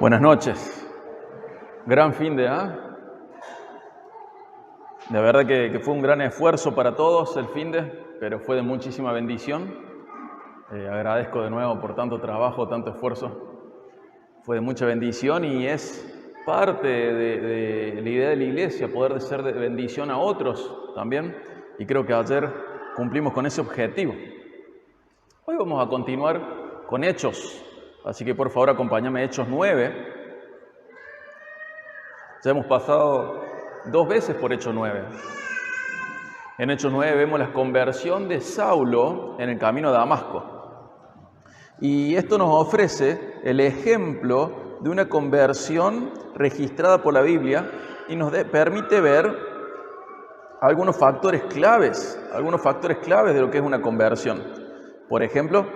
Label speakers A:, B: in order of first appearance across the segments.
A: Buenas noches. Gran fin de De verdad que fue un gran esfuerzo para todos el fin de, pero fue de muchísima bendición. Agradezco de nuevo por tanto trabajo, tanto esfuerzo. Fue de mucha bendición y es parte de la idea de la iglesia, poder ser de bendición a otros también. Y creo que ayer cumplimos con ese objetivo. Hoy vamos a continuar con Hechos. Así que por favor acompáñame a Hechos 9. Ya hemos pasado 2 veces por Hechos 9. En Hechos 9 vemos la conversión de Saulo en el camino a Damasco. Y esto nos ofrece el ejemplo de una conversión registrada por la Biblia y nos permite ver algunos factores claves de lo que es una conversión. Por ejemplo,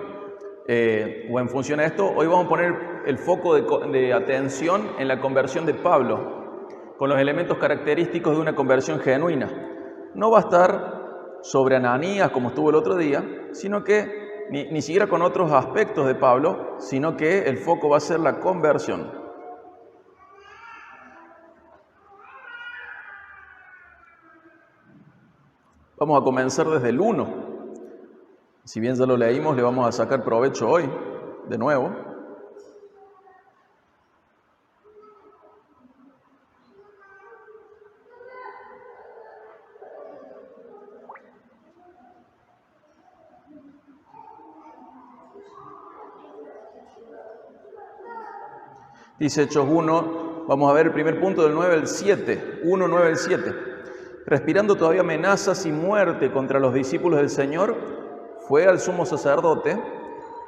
A: o en función a esto, hoy vamos a poner el foco de atención en la conversión de Pablo, con los elementos característicos de una conversión genuina. No va a estar sobre Ananías como estuvo el otro día, sino que ni siquiera con otros aspectos de Pablo, sino que el foco va a ser la conversión. Vamos a comenzar desde el 1. Si bien ya lo leímos, le vamos a sacar provecho hoy, de nuevo. Dice Hechos 1, vamos a ver el primer punto del 9 al 7, 1, 9 al 7. Respirando todavía amenazas y muerte contra los discípulos del Señor, fue al sumo sacerdote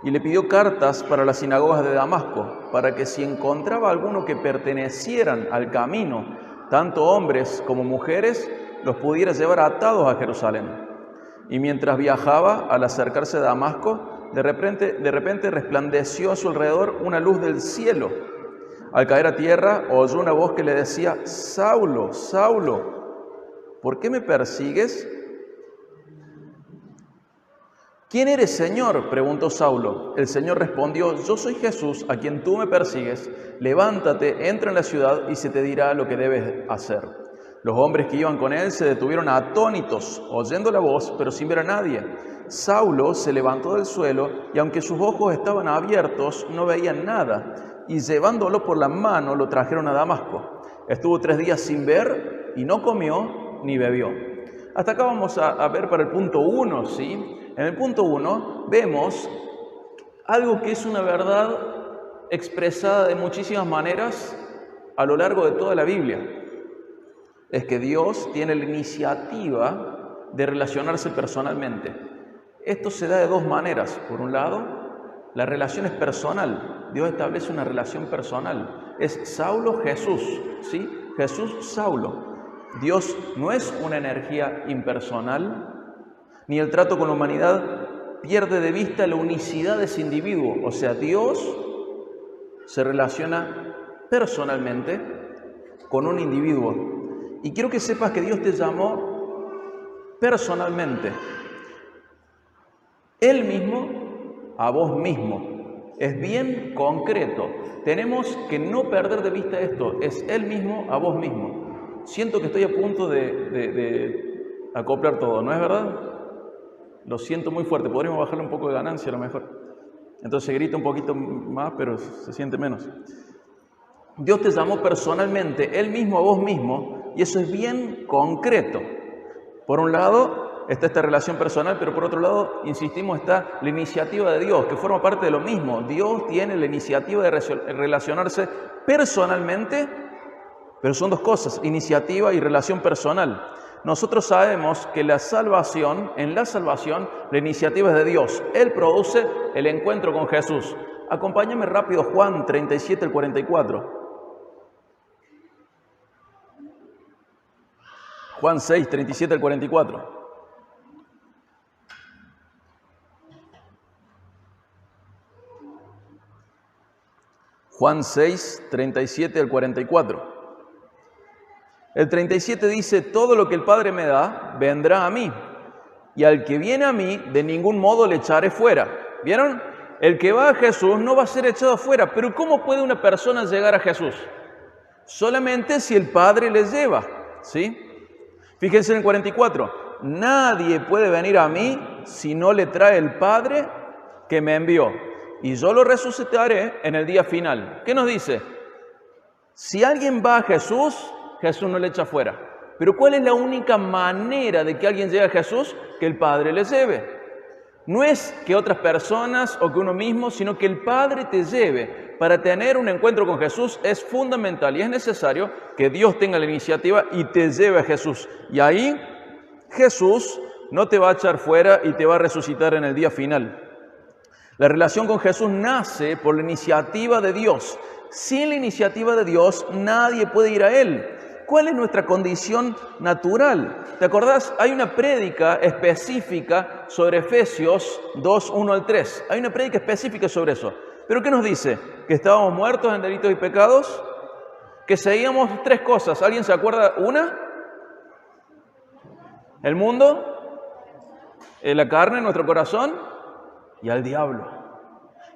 A: y le pidió cartas para las sinagogas de Damasco, para que si encontraba alguno que pertenecieran al camino, tanto hombres como mujeres, los pudiera llevar atados a Jerusalén. Y mientras viajaba, al acercarse a Damasco, de repente resplandeció a su alrededor una luz del cielo. Al caer a tierra, oyó una voz que le decía: Saulo, Saulo, ¿por qué me persigues? ¿Quién eres, Señor?, preguntó Saulo. El Señor respondió: yo soy Jesús, a quien tú me persigues. Levántate, entra en la ciudad y se te dirá lo que debes hacer. Los hombres que iban con él se detuvieron atónitos, oyendo la voz, pero sin ver a nadie. Saulo se levantó del suelo y aunque sus ojos estaban abiertos, no veía nada. Y llevándolo por la mano, lo trajeron a Damasco. Estuvo 3 días sin ver y no comió ni bebió. Hasta acá vamos a ver para el punto 1, ¿sí? En el punto 1 vemos algo que es una verdad expresada de muchísimas maneras a lo largo de toda la Biblia. Es que Dios tiene la iniciativa de relacionarse personalmente. Esto se da de 2 maneras. Por un lado, la relación es personal. Dios establece una relación personal. Es Saulo-Jesús, ¿sí? Jesús-Saulo. Dios no es una energía impersonal, ni el trato con la humanidad pierde de vista la unicidad de ese individuo. O sea, Dios se relaciona personalmente con un individuo. Y quiero que sepas que Dios te llamó personalmente. Él mismo a vos mismo. Es bien concreto. Tenemos que no perder de vista esto. Es Él mismo a vos mismo. Siento que estoy a punto de acoplar todo, ¿no es verdad? Lo siento muy fuerte. Podríamos bajarle un poco de ganancia a lo mejor. Entonces grita un poquito más, pero se siente menos. Dios te llamó personalmente, Él mismo a vos mismo, y eso es bien concreto. Por un lado está esta relación personal, pero por otro lado, insistimos, está la iniciativa de Dios, que forma parte de lo mismo. Dios tiene la iniciativa de relacionarse personalmente, pero son 2 cosas, iniciativa y relación personal. Nosotros sabemos que en la salvación, la iniciativa es de Dios. Él produce el encuentro con Jesús. Acompáñame rápido, Juan 37 al 44. Juan 6, 37 al 44. Juan 6, 37 al 44. El 37 dice: todo lo que el Padre me da, vendrá a mí. Y al que viene a mí, de ningún modo le echaré fuera. ¿Vieron? el que va a Jesús no va a ser echado fuera. Pero ¿cómo puede una persona llegar a Jesús? Solamente si el Padre les lleva, ¿sí? Fíjense en el 44. Nadie puede venir a mí si no le trae el Padre que me envió. Y yo lo resucitaré en el día final. ¿Qué nos dice? Si alguien va a Jesús, Jesús no le echa fuera. Pero ¿cuál es la única manera de que alguien llegue a Jesús? Que el Padre le lleve. No es que otras personas o que uno mismo, sino que el Padre te lleve. Para tener un encuentro con Jesús es fundamental y es necesario que Dios tenga la iniciativa y te lleve a Jesús. Y ahí Jesús no te va a echar fuera y te va a resucitar en el día final. La relación con Jesús nace por la iniciativa de Dios. Sin la iniciativa de Dios nadie puede ir a Él. ¿Cuál es nuestra condición natural? ¿Te acordás? Hay una prédica específica sobre Efesios 2, 1 al 3. Hay una prédica específica sobre eso. ¿Pero qué nos dice? Que estábamos muertos en delitos y pecados, que seguíamos tres cosas. ¿Alguien se acuerda? Una, el mundo, la carne, nuestro corazón y al diablo.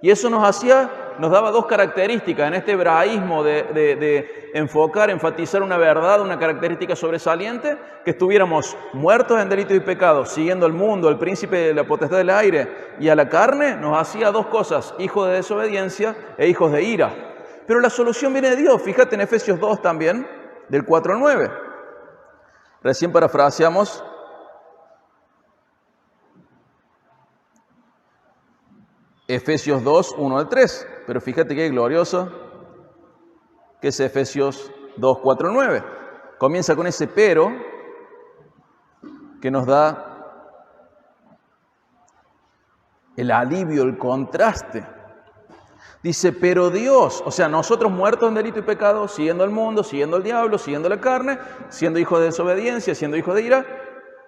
A: Y eso nos daba dos características en este hebraísmo de enfatizar una verdad, una característica sobresaliente, que estuviéramos muertos en delitos y pecados, siguiendo al mundo, al príncipe de la potestad del aire y a la carne, nos hacía dos cosas, hijos de desobediencia e hijos de ira. Pero la solución viene de Dios, fíjate en Efesios 2 también, del 4 al 9. Recién parafraseamos Efesios 2, 1 al 3, pero fíjate qué glorioso que es Efesios 2, 4, 9. Comienza con ese pero que nos da el alivio, el contraste. Dice, pero Dios, o sea, nosotros muertos en delito y pecado, siguiendo al mundo, siguiendo al diablo, siguiendo la carne, siendo hijos de desobediencia, siendo hijos de ira,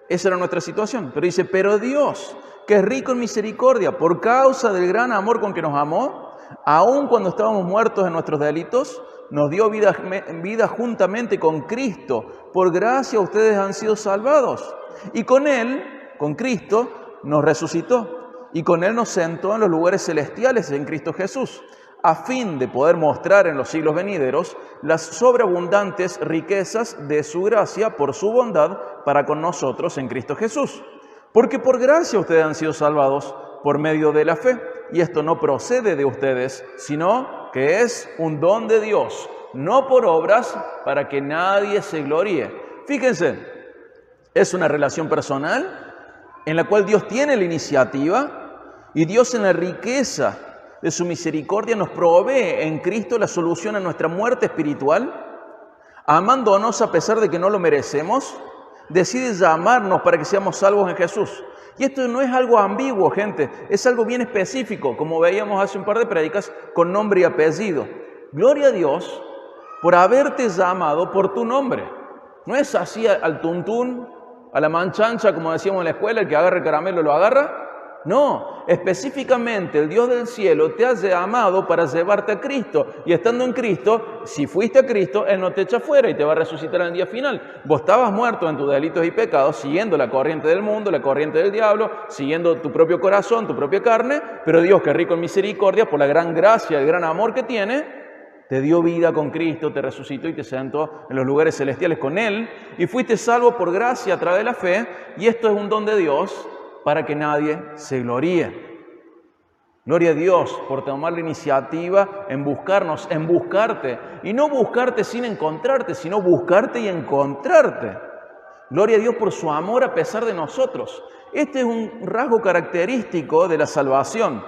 A: esa era nuestra situación. Pero dice, pero Dios, que es rico en misericordia, por causa del gran amor con que nos amó, aun cuando estábamos muertos en nuestros delitos, nos dio vida juntamente con Cristo. Por gracia ustedes han sido salvados. Y con Él, con Cristo, nos resucitó. Y con Él nos sentó en los lugares celestiales en Cristo Jesús, a fin de poder mostrar en los siglos venideros las sobreabundantes riquezas de su gracia por su bondad para con nosotros en Cristo Jesús. Porque por gracia ustedes han sido salvados por medio de la fe, y esto no procede de ustedes, sino que es un don de Dios, no por obras, para que nadie se gloríe. Fíjense, es una relación personal en la cual Dios tiene la iniciativa y Dios en la riqueza de su misericordia nos provee en Cristo la solución a nuestra muerte espiritual, amándonos a pesar de que no lo merecemos. Decide llamarnos para que seamos salvos en Jesús. Y esto no es algo ambiguo, gente, es algo bien específico, como veíamos hace un par de prédicas, con nombre y apellido. Gloria a Dios por haberte llamado por tu nombre. No es así al tuntún, a la manchancha, como decíamos en la escuela, el que agarra el caramelo lo agarra. No, específicamente el Dios del cielo te ha llamado para llevarte a Cristo. Y estando en Cristo, si fuiste a Cristo, Él no te echa fuera y te va a resucitar en el día final. Vos estabas muerto en tus delitos y pecados, siguiendo la corriente del mundo, la corriente del diablo, siguiendo tu propio corazón, tu propia carne, pero Dios, que es rico en misericordia, por la gran gracia, el gran amor que tiene, te dio vida con Cristo, te resucitó y te sentó en los lugares celestiales con Él, y fuiste salvo por gracia a través de la fe, y esto es un don de Dios para que nadie se gloríe. Gloria a Dios por tomar la iniciativa en buscarnos, en buscarte, y no buscarte sin encontrarte, sino buscarte y encontrarte. Gloria a Dios por su amor a pesar de nosotros. Este es un rasgo característico de la salvación.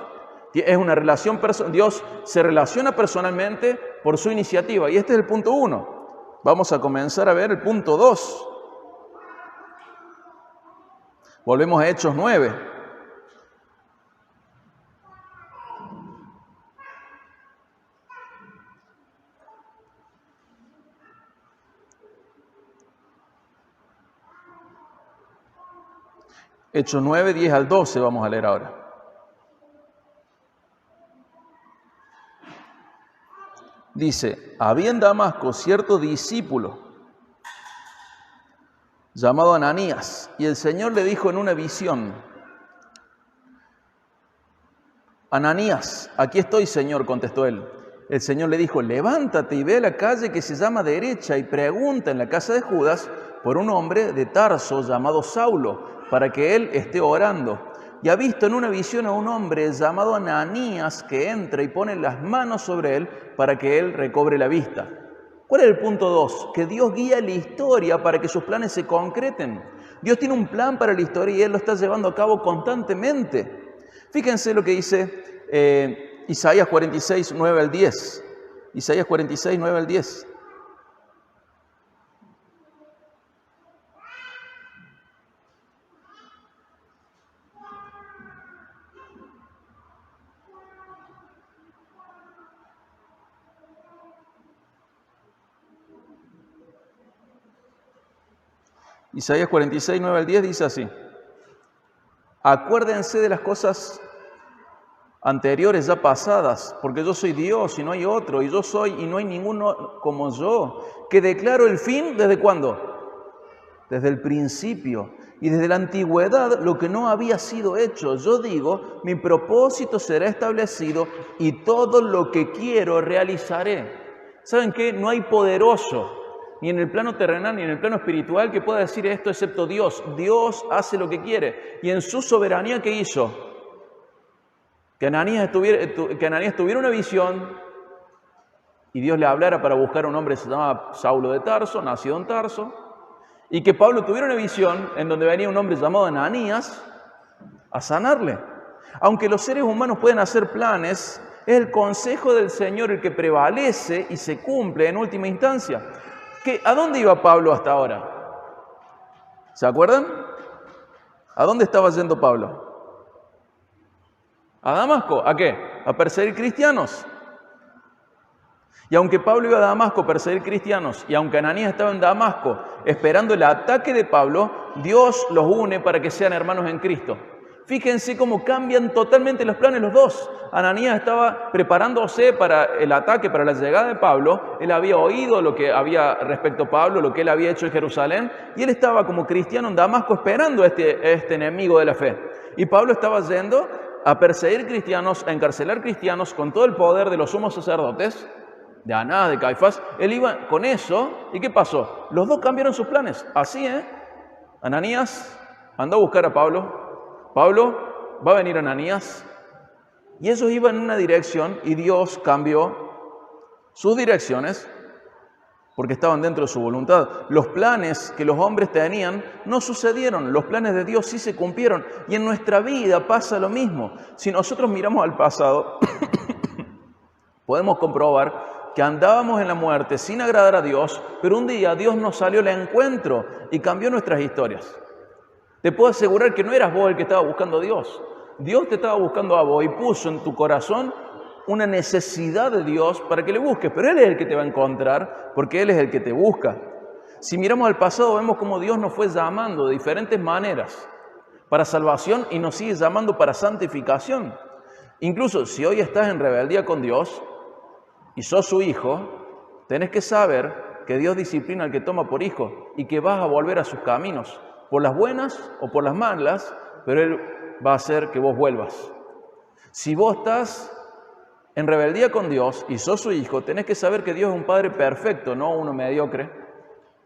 A: Es una relación, Dios se relaciona personalmente por su iniciativa, y este es el punto 1. Vamos a comenzar a ver el punto 2. Volvemos a Hechos 9. Hechos 9, 10 al 12 vamos a leer ahora. Dice, había en Damasco cierto discípulo llamado Ananías, y el Señor le dijo en una visión, Ananías, aquí estoy, Señor, contestó él. El Señor le dijo, levántate y ve a la calle que se llama Derecha y pregunta en la casa de Judas por un hombre de Tarso llamado Saulo, para que él esté orando. Y ha visto en una visión a un hombre llamado Ananías que entra y pone las manos sobre él para que él recobre la vista. ¿Cuál es el punto 2? Que Dios guía la historia para que sus planes se concreten. Dios tiene un plan para la historia y Él lo está llevando a cabo constantemente. Fíjense lo que dice Isaías 46, 9 al 10. Isaías 46, 9 al 10. Isaías 46, 9 al 10 dice así. Acuérdense de las cosas anteriores ya pasadas, porque yo soy Dios y no hay otro, y yo soy y no hay ninguno como yo, que declaro el fin, ¿desde cuándo? Desde el principio, y desde la antigüedad lo que no había sido hecho. Yo digo, mi propósito será establecido y todo lo que quiero realizaré. ¿Saben qué? No hay poderoso, ni en el plano terrenal, ni en el plano espiritual, que pueda decir esto excepto Dios. Dios hace lo que quiere. Y en su soberanía, ¿qué hizo? Que Ananías tuviera una visión y Dios le hablara para buscar a un hombre que se llamaba Saulo de Tarso, nacido en Tarso, y que Pablo tuviera una visión en donde venía un hombre llamado Ananías a sanarle. Aunque los seres humanos pueden hacer planes, es el consejo del Señor el que prevalece y se cumple en última instancia. ¿A dónde iba Pablo hasta ahora? ¿Se acuerdan? ¿A dónde estaba yendo Pablo? ¿A Damasco? ¿A qué? ¿A perseguir cristianos? Y aunque Pablo iba a Damasco a perseguir cristianos, y aunque Ananías estaba en Damasco esperando el ataque de Pablo, Dios los une para que sean hermanos en Cristo. Fíjense cómo cambian totalmente los planes los dos. Ananías estaba preparándose para el ataque, para la llegada de Pablo. Él había oído lo que había respecto a Pablo, lo que él había hecho en Jerusalén, y él estaba como cristiano en Damasco esperando a este enemigo de la fe. Y Pablo estaba yendo a perseguir cristianos, a encarcelar cristianos con todo el poder de los sumos sacerdotes, de Anás, de Caifás. Él iba con eso, ¿y qué pasó? Los dos cambiaron sus planes. Así, Ananías mandó a buscar a Pablo. Pablo, va a venir Ananías, y ellos iban en una dirección y Dios cambió sus direcciones porque estaban dentro de su voluntad. Los planes que los hombres tenían no sucedieron, los planes de Dios sí se cumplieron, y en nuestra vida pasa lo mismo. Si nosotros miramos al pasado, podemos comprobar que andábamos en la muerte sin agradar a Dios, pero un día Dios nos salió al encuentro y cambió nuestras historias. Te puedo asegurar que no eras vos el que estaba buscando a Dios. Dios te estaba buscando a vos y puso en tu corazón una necesidad de Dios para que le busques. Pero Él es el que te va a encontrar porque Él es el que te busca. Si miramos al pasado, vemos cómo Dios nos fue llamando de diferentes maneras para salvación y nos sigue llamando para santificación. Incluso si hoy estás en rebeldía con Dios y sos su hijo, tenés que saber que Dios disciplina al que toma por hijo y que vas a volver a sus caminos. Por las buenas o por las malas, pero Él va a hacer que vos vuelvas. Si vos estás en rebeldía con Dios y sos su hijo, tenés que saber que Dios es un Padre perfecto, no uno mediocre.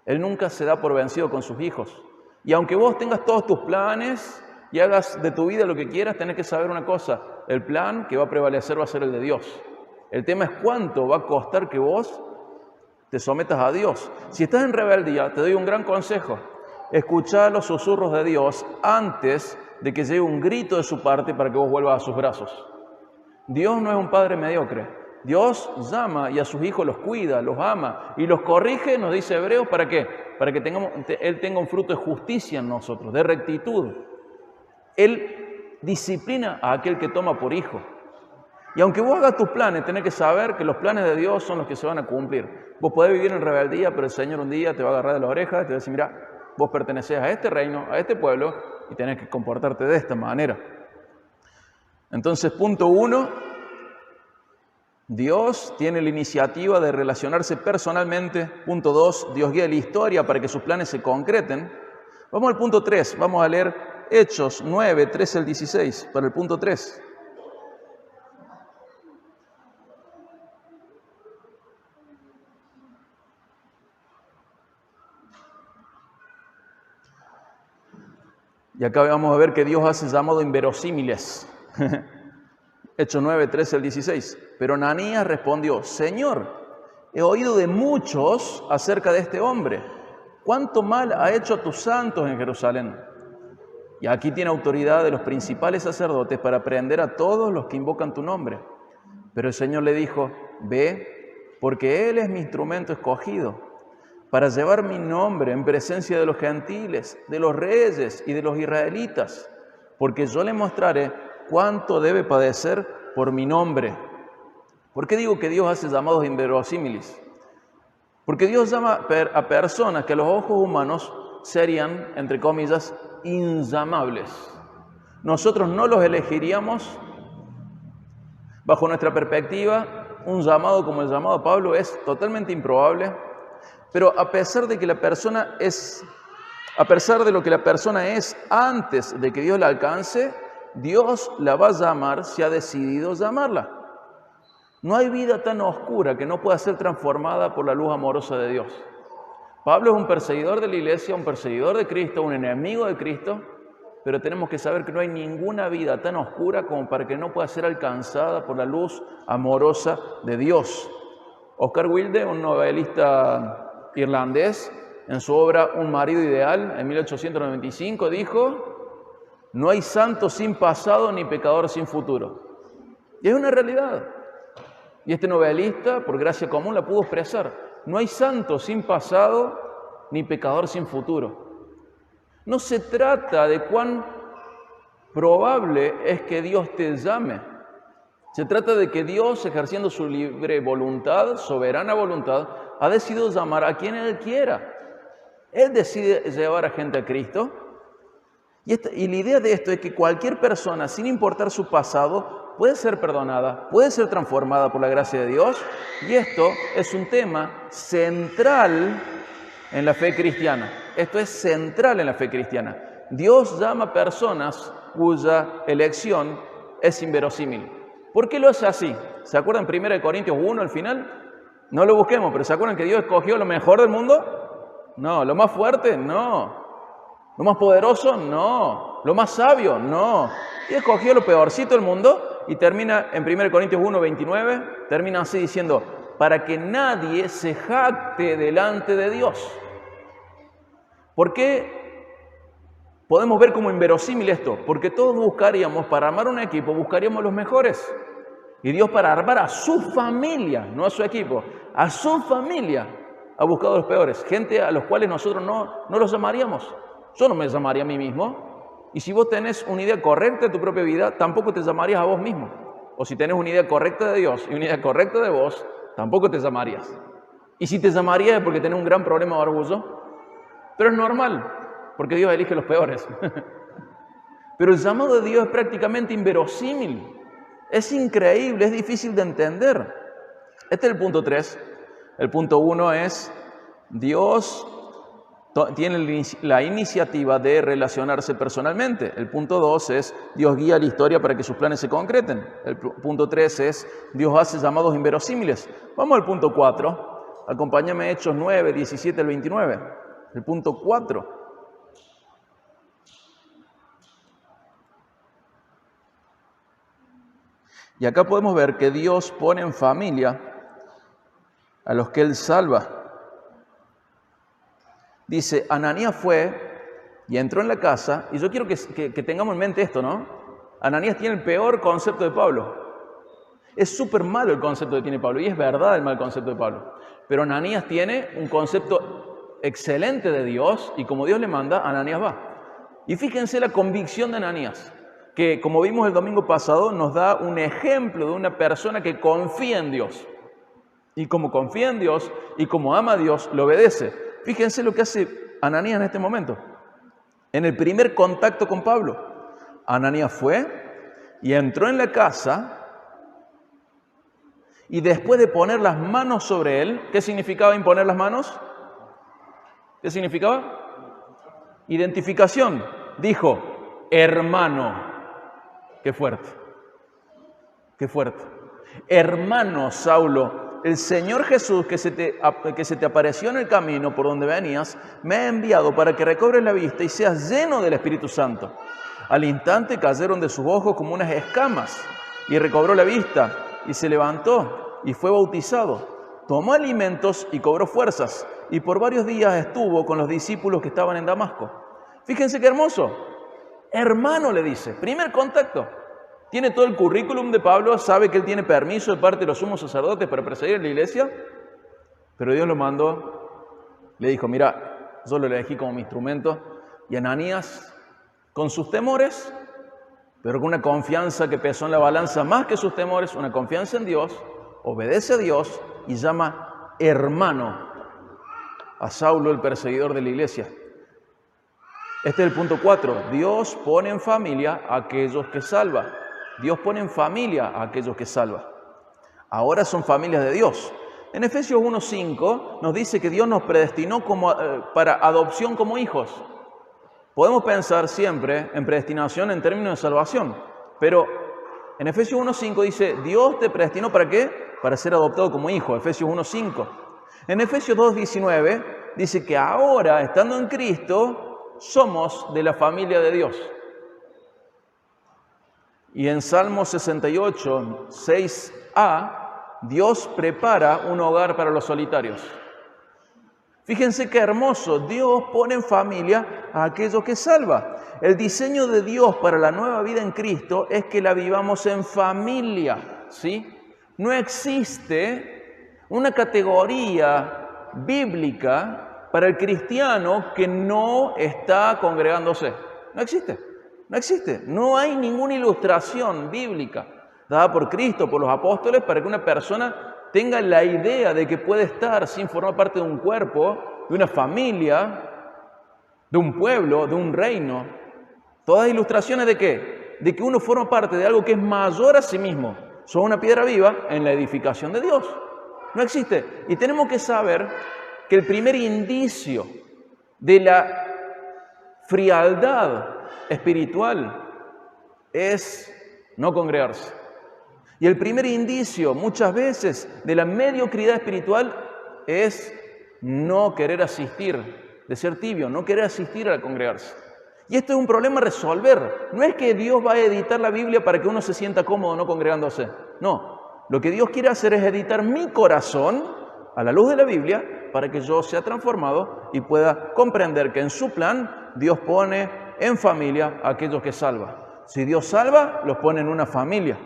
A: Él nunca se da por vencido con sus hijos. Y aunque vos tengas todos tus planes y hagas de tu vida lo que quieras, tenés que saber una cosa: el plan que va a prevalecer va a ser el de Dios. El tema es cuánto va a costar que vos te sometas a Dios. Si estás en rebeldía, te doy un gran consejo: escuchá los susurros de Dios antes de que llegue un grito de su parte para que vos vuelvas a sus brazos. Dios no es un padre mediocre. Dios llama y a sus hijos los cuida, los ama y los corrige, nos dice Hebreos, ¿para qué? Para que Él tenga un fruto de justicia en nosotros, de rectitud. Él disciplina a aquel que toma por hijo. Y aunque vos hagas tus planes, tenés que saber que los planes de Dios son los que se van a cumplir. Vos podés vivir en rebeldía, pero el Señor un día te va a agarrar de las orejas y te va a decir: mira, vos pertenecés a este reino, a este pueblo, y tenés que comportarte de esta manera. Entonces, punto 1, Dios tiene la iniciativa de relacionarse personalmente. Punto 2, Dios guía la historia para que sus planes se concreten. Vamos al punto 3, vamos a leer Hechos 9, 13 al 16, para el punto 3. Y acá vamos a ver que Dios hace llamado inverosímiles. Hechos 9, 13 al 16. Pero Ananías respondió: Señor, he oído de muchos acerca de este hombre. ¿Cuánto mal ha hecho a tus santos en Jerusalén? Y aquí tiene autoridad de los principales sacerdotes para prender a todos los que invocan tu nombre. Pero el Señor le dijo: Ve, porque Él es mi instrumento escogido para llevar mi nombre en presencia de los gentiles, de los reyes y de los israelitas, porque yo le mostraré cuánto debe padecer por mi nombre. ¿Por qué digo que Dios hace llamados inverosímiles? Porque Dios llama a personas que a los ojos humanos serían, entre comillas, inllamables. Nosotros no los elegiríamos. Bajo nuestra perspectiva, un llamado como el llamado a Pablo es totalmente improbable. Pero a pesar de lo que la persona es antes de que Dios la alcance, Dios la va a llamar si ha decidido llamarla. No hay vida tan oscura que no pueda ser transformada por la luz amorosa de Dios. Pablo es un perseguidor de la iglesia, un perseguidor de Cristo, un enemigo de Cristo, pero tenemos que saber que no hay ninguna vida tan oscura como para que no pueda ser alcanzada por la luz amorosa de Dios. Oscar Wilde, un novelista irlandés, en su obra Un marido ideal, en 1895, dijo: no hay santo sin pasado ni pecador sin futuro. Y es una realidad. Y este novelista, por gracia común, la pudo expresar. No hay santo sin pasado ni pecador sin futuro. No se trata de cuán probable es que Dios te llame. Se trata de que Dios, ejerciendo su libre voluntad, soberana voluntad, ha decidido llamar a quien Él quiera. Él decide llevar a gente a Cristo. Y la idea de esto es que cualquier persona, sin importar su pasado, puede ser perdonada, puede ser transformada por la gracia de Dios. Y esto es un tema central en la fe cristiana. Esto es central en la fe cristiana. Dios llama a personas cuya elección es inverosímil. ¿Por qué lo hace así? ¿Se acuerdan 1 Corintios 1 al final? No lo busquemos, pero ¿se acuerdan que Dios escogió lo mejor del mundo? No. ¿Lo más fuerte? No. ¿Lo más poderoso? No. ¿Lo más sabio? No. Y escogió lo peorcito del mundo y termina en 1 Corintios 1, 29, termina así diciendo: para que nadie se jacte delante de Dios. ¿Por qué podemos ver como inverosímil esto? Porque todos buscaríamos, para armar un equipo, buscaríamos los mejores. Y Dios, para armar a su familia, no a su equipo, a su familia, ha buscado los peores. Gente a los cuales nosotros no los llamaríamos. Yo no me llamaría a mí mismo. Y si vos tenés una idea correcta de tu propia vida, tampoco te llamarías a vos mismo. O si tenés una idea correcta de Dios y una idea correcta de vos, tampoco te llamarías. Y si te llamarías es porque tenés un gran problema de orgullo. Pero es normal, porque Dios elige los peores. Pero el llamado de Dios es prácticamente inverosímil. Es increíble, es difícil de entender. Este es el punto 3. El punto 1 es: Dios tiene la iniciativa de relacionarse personalmente. El punto 2 es: Dios guía la historia para que sus planes se concreten. El punto 3 es: Dios hace llamados inverosímiles. Vamos al punto 4. Acompáñame a Hechos 9, 17 al 29. El punto 4. Y acá podemos ver que Dios pone en familia a los que Él salva. Dice: Ananías fue y entró en la casa. Y yo quiero que tengamos en mente esto, ¿no? Ananías tiene el peor concepto de Pablo. Es súper malo el concepto que tiene Pablo. Y es verdad el mal concepto de Pablo. Pero Ananías tiene un concepto excelente de Dios. Y como Dios le manda, Ananías va. Y fíjense la convicción de Ananías, que, como vimos el domingo pasado, nos da un ejemplo de una persona que confía en Dios. Y como confía en Dios y como ama a Dios, lo obedece. Fíjense lo que hace Ananías en este momento. En el primer contacto con Pablo, Ananías fue y entró en la casa, y después de poner las manos sobre él, ¿qué significaba imponer las manos? ¿Qué significaba? Identificación. Dijo: hermano. Qué fuerte, qué fuerte. Hermano Saulo, el Señor Jesús que se te apareció en el camino por donde venías, me ha enviado para que recobres la vista y seas lleno del Espíritu Santo. Al instante cayeron de sus ojos como unas escamas y recobró la vista y se levantó y fue bautizado. Tomó alimentos y cobró fuerzas y por varios días estuvo con los discípulos que estaban en Damasco. Fíjense qué hermoso. Hermano, le dice, primer contacto. Tiene todo el currículum de Pablo, sabe que él tiene permiso de parte de los sumos sacerdotes para presidir en la iglesia, pero Dios lo mandó, le dijo, mira, yo lo elegí como mi instrumento, y Ananías, con sus temores, pero con una confianza que pesó en la balanza más que sus temores, una confianza en Dios, obedece a Dios y llama hermano a Saulo, el perseguidor de la iglesia. Este es el punto 4. Dios pone en familia a aquellos que salva. Dios pone en familia a aquellos que salva. Ahora son familias de Dios. En Efesios 1:5 nos dice que Dios nos predestinó para adopción como hijos. Podemos pensar siempre en predestinación en términos de salvación, pero en Efesios 1:5 dice, Dios te predestinó ¿para qué? Para ser adoptado como hijo, Efesios 1:5. En Efesios 2:19 dice que ahora, estando en Cristo, somos de la familia de Dios. Y en Salmo 68, 6a, Dios prepara un hogar para los solitarios. Fíjense qué hermoso, Dios pone en familia a aquellos que salva. El diseño de Dios para la nueva vida en Cristo es que la vivamos en familia, ¿sí? No existe una categoría bíblica para el cristiano que no está congregándose. No existe. No existe, no hay ninguna ilustración bíblica dada por Cristo, por los apóstoles, para que una persona tenga la idea de que puede estar sin formar parte de un cuerpo, de una familia, de un pueblo, de un reino. Todas ilustraciones ¿de qué? De que uno forma parte de algo que es mayor a sí mismo. Son una piedra viva en la edificación de Dios. No existe. Y tenemos que saber que el primer indicio de la frialdad espiritual es no congregarse. Y el primer indicio muchas veces de la mediocridad espiritual es no querer asistir, de ser tibio, no querer asistir a congregarse. Y esto es un problema a resolver. No es que Dios va a editar la Biblia para que uno se sienta cómodo no congregándose. No, lo que Dios quiere hacer es editar mi corazón a la luz de la Biblia para que yo sea transformado y pueda comprender que en su plan Dios pone en familia a aquellos que salva. Si Dios salva, los pone en una familia.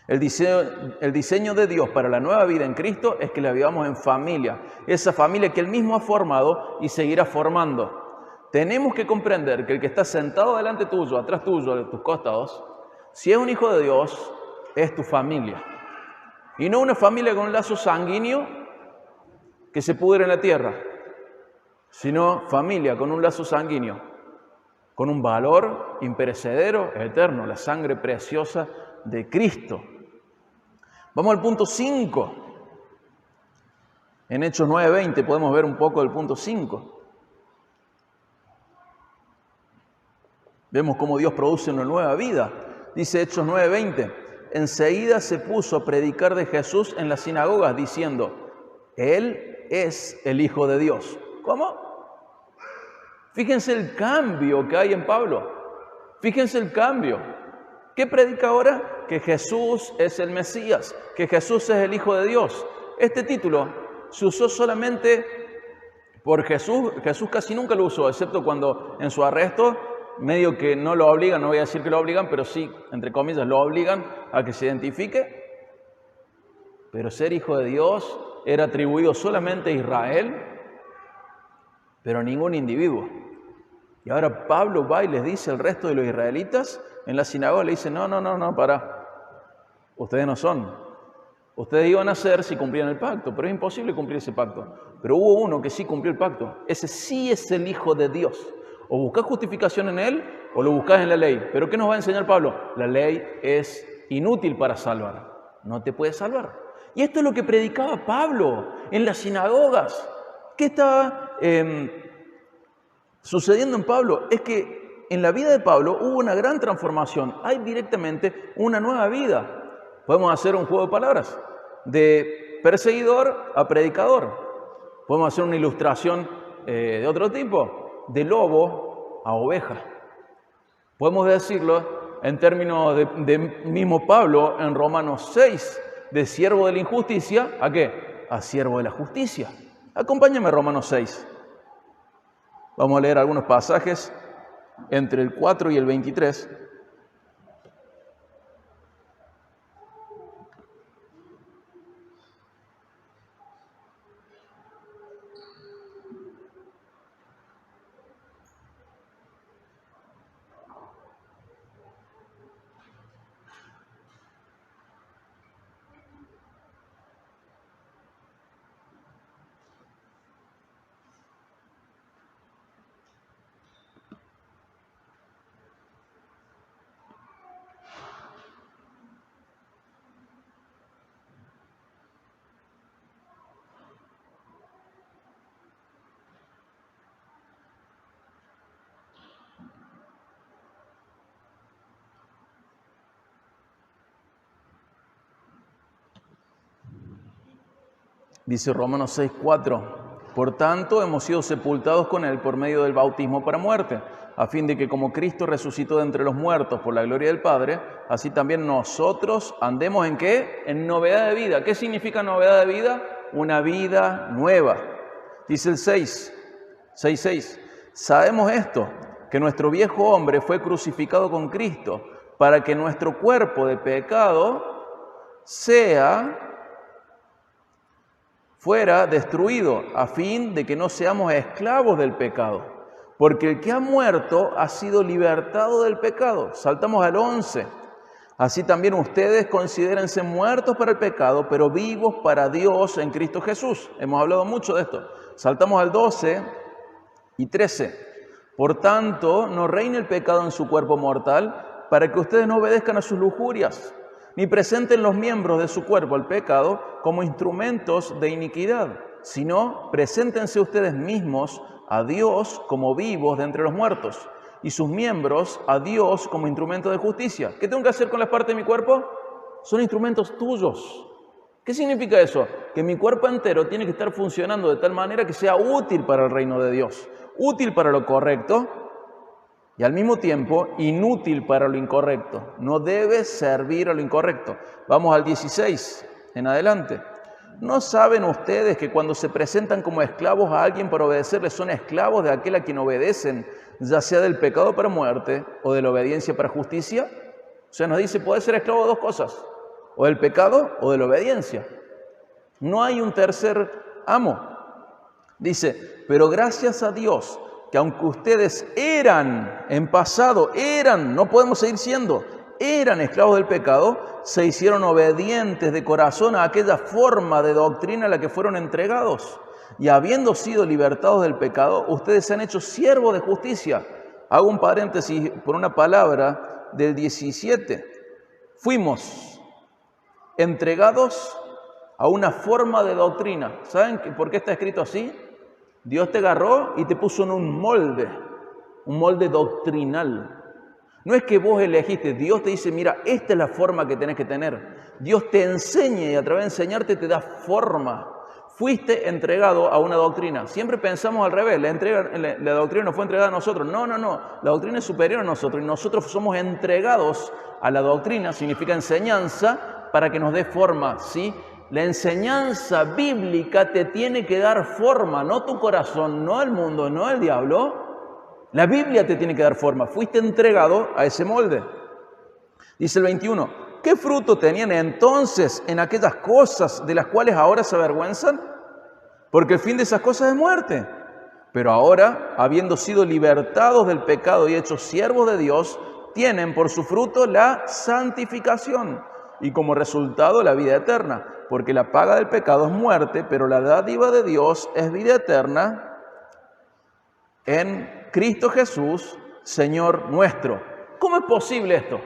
A: El diseño de Dios para la nueva vida en Cristo es que la vivamos en familia. Esa familia que Él mismo ha formado y seguirá formando. Tenemos que comprender que el que está sentado delante tuyo, atrás tuyo, a tus costados, si es un hijo de Dios, es tu familia. Y no una familia con un lazo sanguíneo que se pudre en la tierra, sino familia con un lazo sanguíneo con un valor imperecedero, eterno, la sangre preciosa de Cristo. Vamos al punto 5. En Hechos 9:20 podemos ver un poco del punto 5. Vemos cómo Dios produce una nueva vida. Dice Hechos 9:20, enseguida se puso a predicar de Jesús en las sinagogas, diciendo, Él es el Hijo de Dios. ¿Cómo? Fíjense el cambio que hay en Pablo. Fíjense el cambio. ¿Qué predica ahora? Que Jesús es el Mesías, que Jesús es el Hijo de Dios. Este título se usó solamente por Jesús. Jesús casi nunca lo usó, excepto cuando en su arresto, medio que no lo obligan, no voy a decir que lo obligan, pero sí, entre comillas, lo obligan a que se identifique. Pero ser Hijo de Dios era atribuido solamente a Israel, pero a ningún individuo. Y ahora Pablo va y les dice al resto de los israelitas, en la sinagoga le dice, no, para. Ustedes no son. Ustedes iban a ser si cumplían el pacto, pero es imposible cumplir ese pacto. Pero hubo uno que sí cumplió el pacto. Ese sí es el Hijo de Dios. O buscás justificación en Él, o lo buscás en la ley. ¿Pero qué nos va a enseñar Pablo? La ley es inútil para salvar. No te puede salvar. Y esto es lo que predicaba Pablo en las sinagogas. ¿Qué estaba sucediendo en Pablo? Es que en la vida de Pablo hubo una gran transformación. Hay directamente una nueva vida. Podemos hacer un juego de palabras. De perseguidor a predicador. Podemos hacer una ilustración de otro tipo, de lobo a oveja. Podemos decirlo en términos de mismo Pablo en Romanos 6, de siervo de la injusticia, ¿a qué? A siervo de la justicia. Acompáñame a Romanos 6. Vamos a leer algunos pasajes entre el 4 y el 23. Dice Romanos 6:4, por tanto hemos sido sepultados con Él por medio del bautismo para muerte, a fin de que como Cristo resucitó de entre los muertos por la gloria del Padre, así también nosotros andemos ¿en qué? En novedad de vida. ¿Qué significa novedad de vida? Una vida nueva. Dice el 6:6, sabemos esto, que nuestro viejo hombre fue crucificado con Cristo, para que nuestro cuerpo de pecado fuera destruido, a fin de que no seamos esclavos del pecado. Porque el que ha muerto ha sido libertado del pecado. Saltamos al 11. Así también ustedes considérense muertos para el pecado, pero vivos para Dios en Cristo Jesús. Hemos hablado mucho de esto. Saltamos al 12 y 13. Por tanto, no reine el pecado en su cuerpo mortal, para que ustedes no obedezcan a sus lujurias, ni presenten los miembros de su cuerpo al pecado como instrumentos de iniquidad, sino preséntense ustedes mismos a Dios como vivos de entre los muertos, y sus miembros a Dios como instrumentos de justicia. ¿Qué tengo que hacer con las partes de mi cuerpo? Son instrumentos tuyos. ¿Qué significa eso? Que mi cuerpo entero tiene que estar funcionando de tal manera que sea útil para el reino de Dios, útil para lo correcto, y al mismo tiempo inútil para lo incorrecto. No debe servir a lo incorrecto. Vamos al 16 en adelante. ¿No saben ustedes que cuando se presentan como esclavos a alguien para obedecerle, son esclavos de aquel a quien obedecen, ya sea del pecado para muerte o de la obediencia para justicia? O sea, nos dice, puedes ser esclavo de dos cosas, o del pecado o de la obediencia. No hay un tercer amo. Dice, pero gracias a Dios, que aunque ustedes eran en pasado, no podemos seguir siendo, eran esclavos del pecado, se hicieron obedientes de corazón a aquella forma de doctrina a la que fueron entregados. Y habiendo sido libertados del pecado, ustedes se han hecho siervos de justicia. Hago un paréntesis por una palabra del 17. Fuimos entregados a una forma de doctrina. ¿Saben por qué está escrito así? Dios te agarró y te puso en un molde doctrinal. No es que vos elegiste, Dios te dice, mira, esta es la forma que tenés que tener. Dios te enseña y a través de enseñarte te da forma. Fuiste entregado a una doctrina. Siempre pensamos al revés, la doctrina no fue entregada a nosotros. No, la doctrina es superior a nosotros y nosotros somos entregados a la doctrina, significa enseñanza, para que nos dé forma, ¿sí? La enseñanza bíblica te tiene que dar forma, no tu corazón, no el mundo, no el diablo. La Biblia te tiene que dar forma. Fuiste entregado a ese molde. Dice el 21, ¿qué fruto tenían entonces en aquellas cosas de las cuales ahora se avergüenzan? Porque el fin de esas cosas es muerte. Pero ahora, habiendo sido libertados del pecado y hechos siervos de Dios, tienen por su fruto la santificación y como resultado la vida eterna. Porque la paga del pecado es muerte, pero la dádiva de Dios es vida eterna en Cristo Jesús, Señor nuestro. ¿Cómo es posible esto?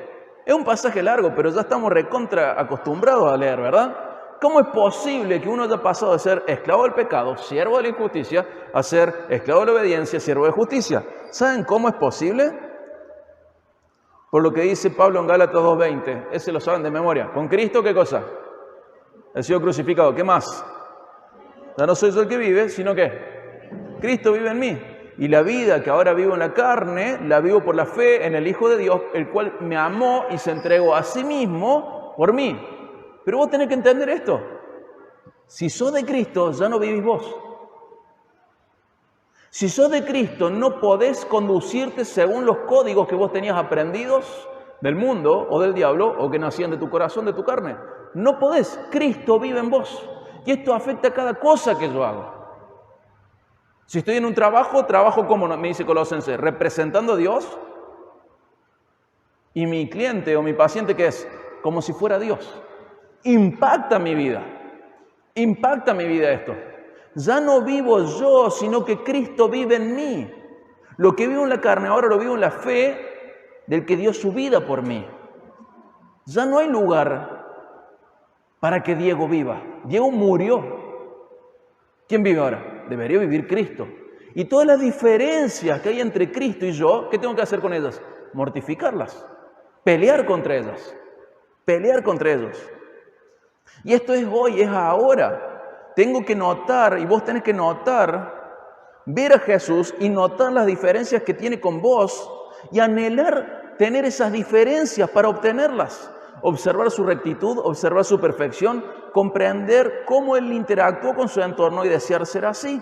A: Es un pasaje largo, pero ya estamos recontra acostumbrados a leer, ¿verdad? ¿Cómo es posible que uno haya pasado de ser esclavo del pecado, siervo de la injusticia, a ser esclavo de la obediencia, siervo de justicia? ¿Saben cómo es posible? Por lo que dice Pablo en Gálatas 2:20, ese lo saben de memoria. ¿Con Cristo qué cosa? He sido crucificado. ¿Qué más? Ya no soy yo el que vive, sino que Cristo vive en mí. Y la vida que ahora vivo en la carne, la vivo por la fe en el Hijo de Dios, el cual me amó y se entregó a sí mismo por mí. Pero vos tenés que entender esto. Si sos de Cristo, ya no vivís vos. Si sos de Cristo, no podés conducirte según los códigos que vos tenías aprendidos del mundo o del diablo o que nacían de tu corazón, de tu carne. No podés. Cristo vive en vos. Y esto afecta a cada cosa que yo hago. Si estoy en un trabajo, trabajo como me dice Colosenses, representando a Dios. Y mi cliente o mi paciente, ¿qué es? Como si fuera Dios. Impacta mi vida. Impacta mi vida esto. Ya no vivo yo, sino que Cristo vive en mí. Lo que vivo en la carne, ahora lo vivo en la fe del que dio su vida por mí. Ya no hay lugar para que Diego viva. Diego murió. ¿Quién vive ahora? Debería vivir Cristo. Y todas las diferencias que hay entre Cristo y yo, ¿qué tengo que hacer con ellas? Mortificarlas. Pelear contra ellas. Pelear contra ellos. Y esto es hoy, es ahora. Tengo que notar, y vos tenés que notar, ver a Jesús y notar las diferencias que tiene con vos y anhelar tener esas diferencias para obtenerlas. Observar su rectitud, observar su perfección, comprender cómo Él interactuó con su entorno y desear ser así.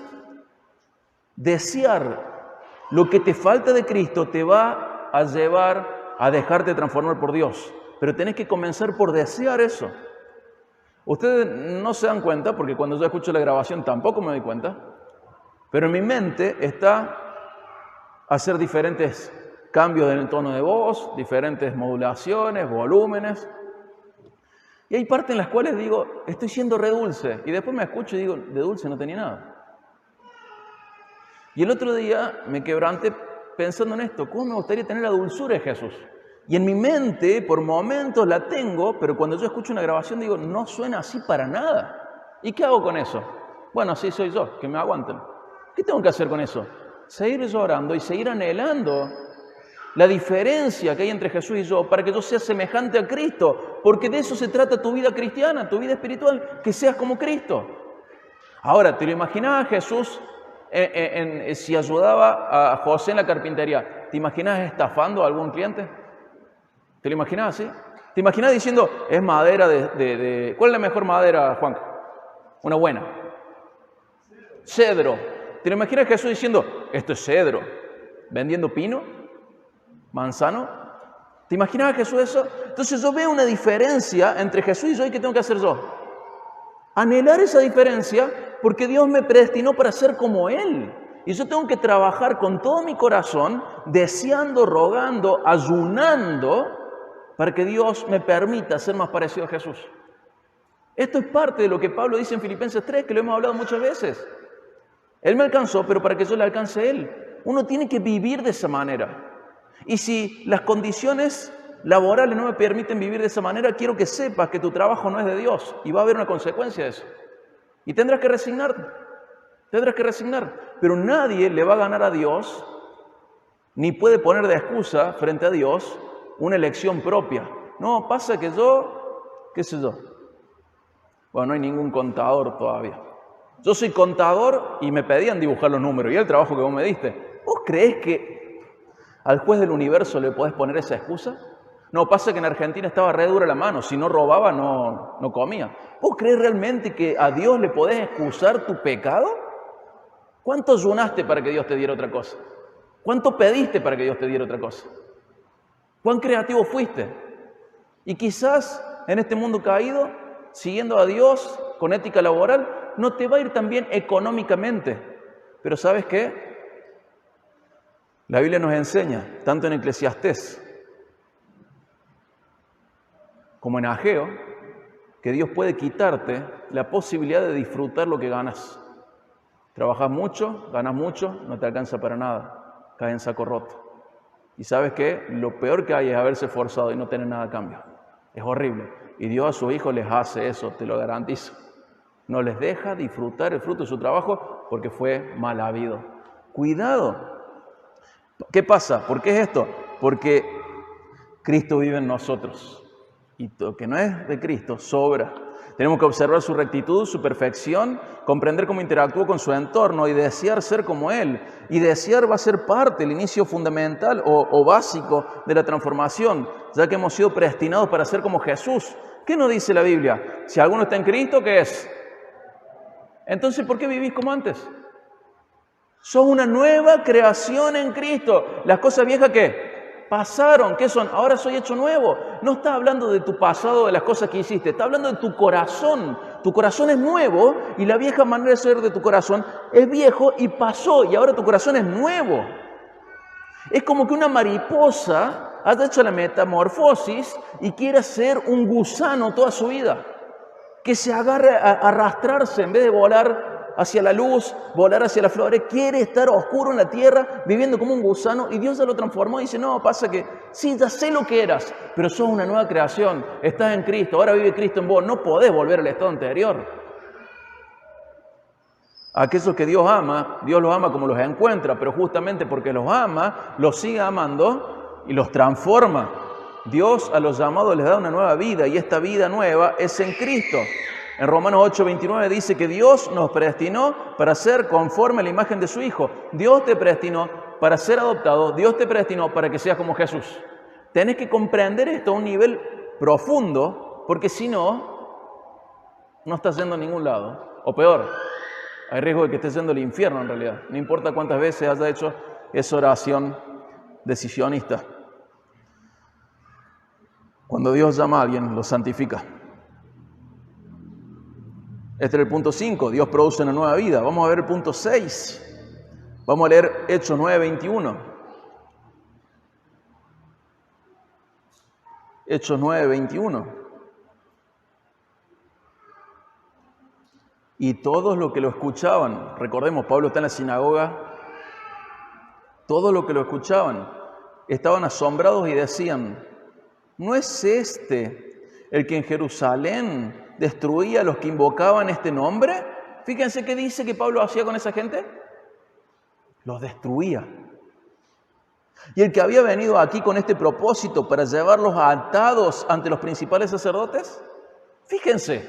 A: Desear lo que te falta de Cristo te va a llevar a dejarte transformar por Dios. Pero tenés que comenzar por desear eso. Ustedes no se dan cuenta, porque cuando yo escucho la grabación tampoco me doy cuenta, pero en mi mente está hacer diferentes cambios en el tono de voz, diferentes modulaciones, volúmenes. Y hay partes en las cuales digo, estoy siendo re dulce, y después me escucho y digo, de dulce no tenía nada. Y el otro día me quebranté pensando en esto, ¿cómo me gustaría tener la dulzura de Jesús? Y en mi mente, por momentos la tengo, pero cuando yo escucho una grabación digo, no suena así para nada. ¿Y qué hago con eso? Bueno, así soy yo, que me aguanten. ¿Qué tengo que hacer con eso? Seguir llorando y seguir anhelando la diferencia que hay entre Jesús y yo para que yo sea semejante a Cristo, porque de eso se trata tu vida cristiana, tu vida espiritual, que seas como Cristo. Ahora, ¿te lo imaginabas Jesús si ayudaba a José en la carpintería? ¿Te imaginas estafando a algún cliente? ¿Te lo imaginás así? ¿Te imaginás diciendo, es madera de... ¿Cuál es la mejor madera, Juan? Una buena. Cedro. ¿Te lo imaginas Jesús diciendo, esto es cedro? ¿Vendiendo pino? ¿Manzano? ¿Te imaginas Jesús eso? Entonces yo veo una diferencia entre Jesús y yo, ¿y qué tengo que hacer yo? Anhelar esa diferencia porque Dios me predestinó para ser como Él. Y yo tengo que trabajar con todo mi corazón, deseando, rogando, ayunando, para que Dios me permita ser más parecido a Jesús. Esto es parte de lo que Pablo dice en Filipenses 3, que lo hemos hablado muchas veces. Él me alcanzó, pero para que yo le alcance a Él. Uno tiene que vivir de esa manera. Y si las condiciones laborales no me permiten vivir de esa manera, quiero que sepas que tu trabajo no es de Dios y va a haber una consecuencia de eso. Y tendrás que resignarte. Tendrás que resignar. Pero nadie le va a ganar a Dios, ni puede poner de excusa frente a Dios una elección propia. No, pasa que yo, qué sé yo. Bueno, no hay ningún contador todavía. Yo soy contador y me pedían dibujar los números y el trabajo que vos me diste. ¿Vos creés que al juez del universo le podés poner esa excusa? No, pasa que en Argentina estaba re dura la mano. Si no robaba, no comía. ¿Vos creés realmente que a Dios le podés excusar tu pecado? ¿Cuánto ayunaste para que Dios te diera otra cosa? ¿Cuánto pediste para que Dios te diera otra cosa? ¿Cuán creativo fuiste? Y quizás en este mundo caído, siguiendo a Dios con ética laboral, no te va a ir tan bien económicamente. Pero ¿sabes qué? La Biblia nos enseña, tanto en Eclesiastés como en Ageo, que Dios puede quitarte la posibilidad de disfrutar lo que ganas. Trabajas mucho, ganas mucho, no te alcanza para nada, caes en saco roto. Y ¿sabes qué? Lo peor que hay es haberse esforzado y no tener nada a cambio. Es horrible. Y Dios a sus hijos les hace eso, te lo garantizo. No les deja disfrutar el fruto de su trabajo porque fue mal habido. Cuidado. ¿Qué pasa? ¿Por qué es esto? Porque Cristo vive en nosotros. Y lo que no es de Cristo sobra. Tenemos que observar su rectitud, su perfección, comprender cómo interactuó con su entorno y desear ser como Él. Y desear va a ser parte, el inicio fundamental o básico de la transformación, ya que hemos sido predestinados para ser como Jesús. ¿Qué nos dice la Biblia? Si alguno está en Cristo, ¿qué es? Entonces, ¿por qué vivís como antes? Sos una nueva creación en Cristo. Las cosas viejas, ¿qué? Pasaron, ¿qué son? Ahora soy hecho nuevo. No está hablando de tu pasado, de las cosas que hiciste, está hablando de tu corazón. Tu corazón es nuevo y la vieja manera de ser de tu corazón es viejo y pasó y ahora tu corazón es nuevo. Es como que una mariposa haya hecho la metamorfosis y quiera ser un gusano toda su vida. Que se agarre a arrastrarse en vez de volar hacia la luz, volar hacia las flores, quiere estar oscuro en la tierra, viviendo como un gusano, y Dios ya lo transformó y dice, no, pasa que, sí, ya sé lo que eras, pero sos una nueva creación, estás en Cristo, ahora vive Cristo en vos, no podés volver al estado anterior. Aquellos que Dios ama, Dios los ama como los encuentra, pero justamente porque los ama, los sigue amando y los transforma. Dios a los llamados les da una nueva vida, y esta vida nueva es en Cristo. En Romanos 8:29 dice que Dios nos predestinó para ser conforme a la imagen de su Hijo. Dios te predestinó para ser adoptado, Dios te predestinó para que seas como Jesús. Tenés que comprender esto a un nivel profundo, porque si no, no estás yendo a ningún lado. O peor, hay riesgo de que estés yendo al infierno en realidad. No importa cuántas veces hayas hecho esa oración decisionista. Cuando Dios llama a alguien, lo santifica. Este es el punto 5, Dios produce una nueva vida. Vamos a ver el punto 6. Vamos a leer Hechos 9:21. Hechos 9:21. Y todos los que lo escuchaban, recordemos, Pablo está en la sinagoga, todos los que lo escuchaban estaban asombrados y decían, ¿no es este el que en Jerusalén destruía a los que invocaban este nombre? Fíjense qué dice que Pablo hacía con esa gente. Los destruía. Y el que había venido aquí con este propósito para llevarlos atados ante los principales sacerdotes. Fíjense,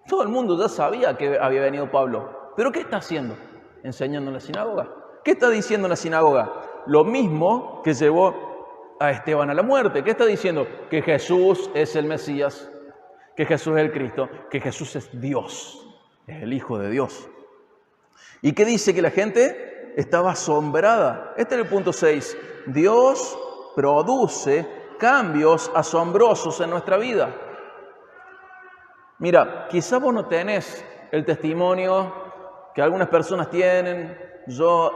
A: todo el mundo ya sabía que había venido Pablo. ¿Pero qué está haciendo? Enseñando en la sinagoga. ¿Qué está diciendo en la sinagoga? Lo mismo que llevó a Esteban a la muerte. ¿Qué está diciendo? Que Jesús es el Mesías, que Jesús es el Cristo, que Jesús es Dios, es el Hijo de Dios. ¿Y qué dice? Que la gente estaba asombrada. Este es el punto 6. Dios produce cambios asombrosos en nuestra vida. Mira, quizá vos no tenés el testimonio que algunas personas tienen. Yo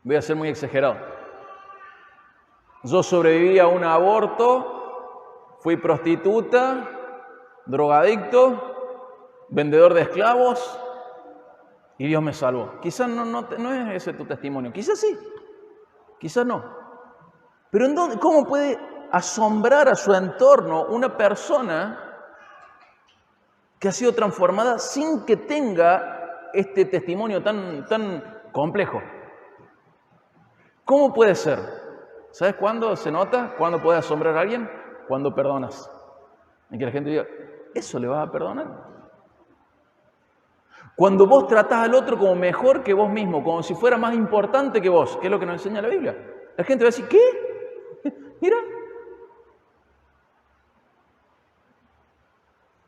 A: voy a ser muy exagerado. Yo sobreviví a un aborto, fui prostituta, drogadicto, vendedor de esclavos y Dios me salvó. Quizás no es ese tu testimonio, quizás sí, quizás no. Pero ¿cómo puede asombrar a su entorno una persona que ha sido transformada sin que tenga este testimonio tan complejo? ¿Cómo puede ser? ¿Sabes cuándo se nota? ¿Cuándo puede asombrar a alguien? Cuando perdonas. Y que la gente diga, ¿eso le vas a perdonar? Cuando vos tratás al otro como mejor que vos mismo, como si fuera más importante que vos, que es lo que nos enseña la Biblia. La gente va a decir, ¿qué? Mira.